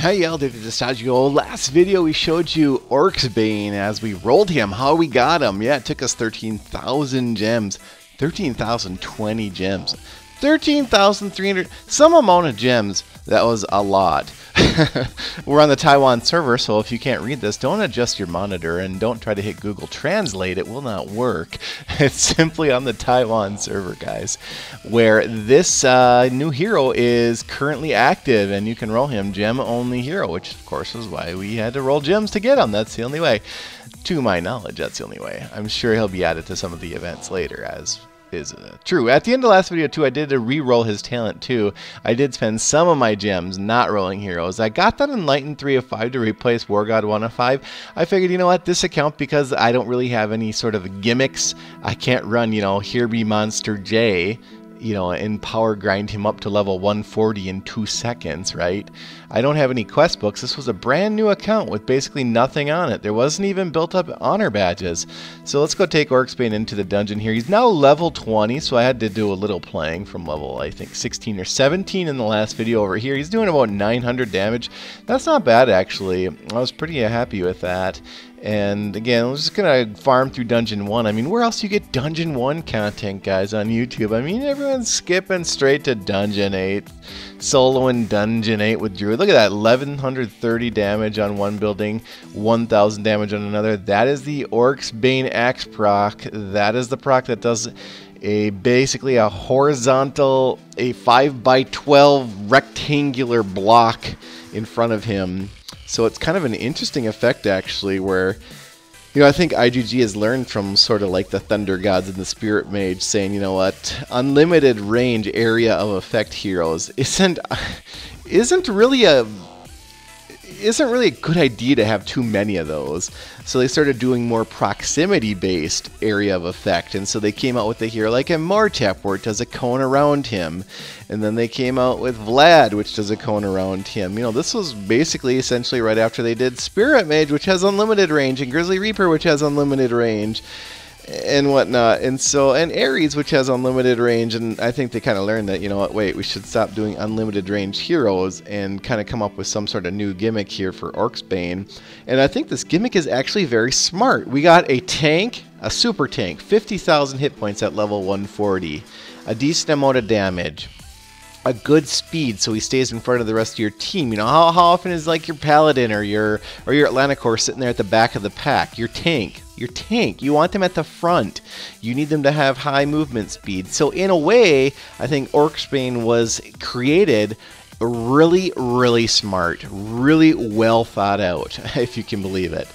Hey y'all, did Distaggio. Last video we showed you Orksbane as we rolled him, how we got him. Yeah, it took us 13,000 gems, 13,020 gems, 13,300, some amount of gems. That was a lot. We're on the Taiwan server, so if you can't read this, don't adjust your monitor and don't try to hit Google Translate. It will not work. It's simply on the Taiwan server, guys, where this new hero is currently active, and you can roll him gem-only hero, which of course is why we had to roll gems to get him. That's the only way. To my knowledge, that's the only way. I'm sure he'll be added to some of the events later, as is true. At the end of the last video too, I did re-roll his talent too. I did spend some of my gems not rolling heroes. I got that Enlightened 3 of 5 to replace War God 1 of 5. I figured, you know what, this account, because I don't really have any sort of gimmicks, I can't run, you know, Here Be Monster J, you know, and power grind him up to level 140 in 2 seconds, right? I don't have any quest books. This was a brand new account with basically nothing on it. There wasn't even built up honor badges. So let's go take Orksbane into the dungeon here. He's now level 20, so I had to do a little playing from level, I think, 16 or 17 in the last video over here. He's doing about 900 damage. That's not bad, actually. I was pretty happy with that. And again, I'm just going to farm through Dungeon 1. I mean, where else do you get Dungeon 1 content, guys, on YouTube? I mean, everyone's skipping straight to Dungeon 8. Soloing Dungeon 8 with Druid. Look at that, 1,130 damage on one building, 1,000 damage on another. That is the Orksbane Axe proc. That is the proc that does basically a horizontal, a 5x12 rectangular block in front of him. So it's kind of an interesting effect, actually, where, you know, I think IGG has learned from sort of like the Thunder Gods and the Spirit Mage, saying, you know what, unlimited range area of effect heroes isn't really a good idea to have too many of those. So they started doing more proximity-based area of effect, and so they came out with a hero like a Mortep, where it does a cone around him, and then they came out with Vlad, which does a cone around him. You know, this was basically essentially right after they did Spirit Mage, which has unlimited range, and Grizzly Reaper, which has unlimited range, and whatnot. And so, and Ares, which has unlimited range, and I think they kind of learned that, you know what, wait, we should stop doing unlimited range heroes and kind of come up with some sort of new gimmick here for Orksbane. And I think this gimmick is actually very smart. We got a tank, a super tank, 50,000 hit points at level 140, a decent amount of damage, a good speed, so he stays in front of the rest of your team. You know, how often is like your Paladin or your Atlanticor sitting there at the back of the pack? Your tank, you want them at the front. You need them to have high movement speed. So in a way, I think Orksbane was created really, really smart, really well thought out, if you can believe it.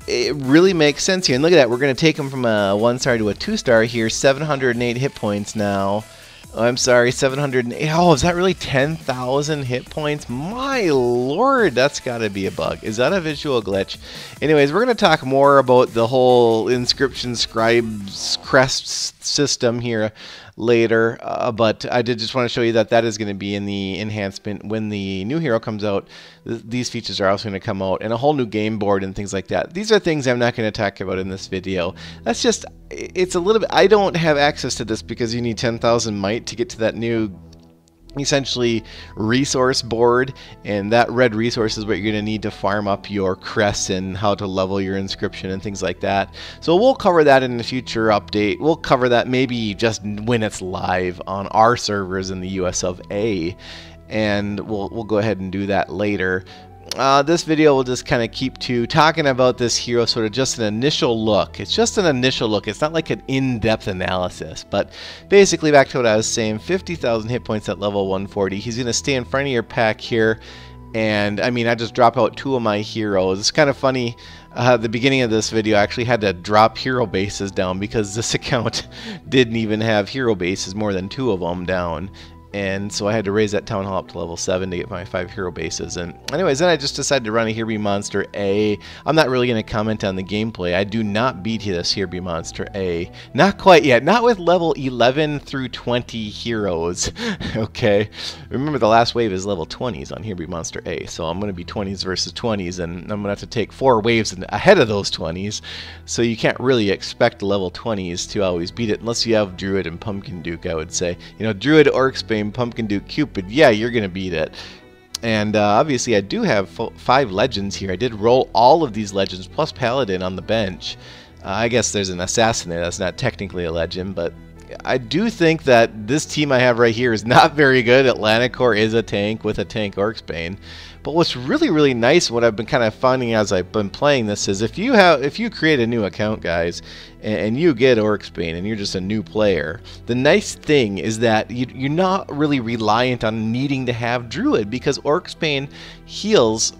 It really makes sense here. And look at that, we're going to take him from a 1-star to a 2-star here, 708 hit points now. Oh, I'm sorry, 708. Oh, is that really 10,000 hit points? My lord, that's got to be a bug. Is that a visual glitch? Anyways, we're going to talk more about the whole inscription scribes crest system here later, but I did just want to show you that that is going to be in the enhancement when the new hero comes out. These features are also going to come out, and a whole new game board and things like that. These are things I'm not going to talk about in this video. That's just, it's a little bit, I don't have access to this because you need 10,000 might to get to that new, essentially, resource board, and that red resource is what you're going to need to farm up your crests and how to level your inscription and things like that. So we'll cover that in a future update. We'll cover that maybe just when it's live on our servers in the US of A, and we'll go ahead and do that later. This video will just kind of keep to talking about this hero, sort of just an initial look. It's just an initial look. It's not like an in-depth analysis, but basically back to what I was saying, 50,000 hit points at level 140. He's going to stay in front of your pack here, and I mean, I just drop out 2 of my heroes. It's kind of funny. The beginning of this video, I actually had to drop hero bases down because this account didn't even have hero bases, more than 2 of them down. And so I had to raise that town hall up to level 7 to get my 5 hero bases. And anyways, then I just decided to run a Here Be Monster A. I'm not really going to comment on the gameplay. I do not beat this Here Be Monster A. Not quite yet. Not with level 11 through 20 heroes. Okay. Remember, the last wave is level 20s on Here Be Monster A. So I'm going to be 20s versus 20s, and I'm going to have to take 4 waves ahead of those 20s. So you can't really expect level 20s to always beat it, unless you have Druid and Pumpkin Duke, I would say. You know, Druid, Orksbane, Pumpkin Duke, Cupid, yeah, you're going to beat it. And obviously I do have 5 legends here. I did roll all of these legends plus Paladin on the bench. I guess there's an assassin there. That's not technically a legend, but I do think that this team I have right here is not very good. Atlanticor is a tank with a tank Orksbane. But what's really, really nice, what I've been kind of finding as I've been playing this, is if you create a new account, guys, and you get Orksbane and you're just a new player, the nice thing is that you're not really reliant on needing to have Druid, because Orksbane heals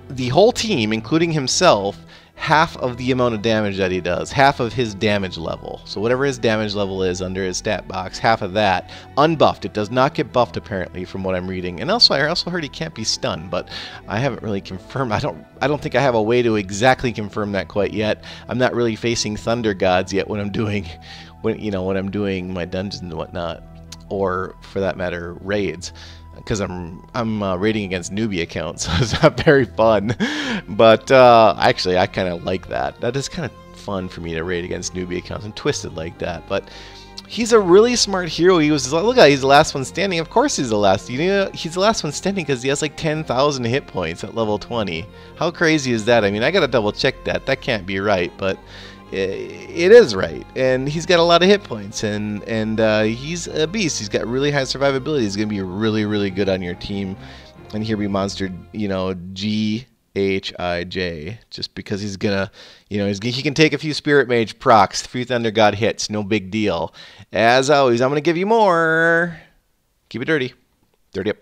the whole team, including himself, half of the amount of damage that he does, half of his damage level. So whatever his damage level is under his stat box, half of that, unbuffed. It does not get buffed apparently from what I'm reading. And also I also heard he can't be stunned, but I haven't really confirmed. I don't think I have a way to exactly confirm that quite yet. I'm not really facing Thunder Gods yet when I'm doing when I'm doing my dungeons and whatnot, or for that matter raids, because I'm raiding against newbie accounts, so it's not very fun. But actually, I kind of like that. That is kind of fun for me to raid against newbie accounts. I'm twisted like that. But he's a really smart hero. He was, look at, he's the last one standing. Of course he's the last. He's the last one standing because he has like 10,000 hit points at level 20. How crazy is that? I mean, I gotta double check that. That can't be right, but it is right, and he's got a lot of hit points, and he's a beast. He's got really high survivability. He's gonna be really, really good on your team. And here we monstered, GHIJ, just because he's gonna, he can take a few Spirit Mage procs, a few Thunder God hits, no big deal. As always, I'm gonna give you more. Keep it dirty, dirty up.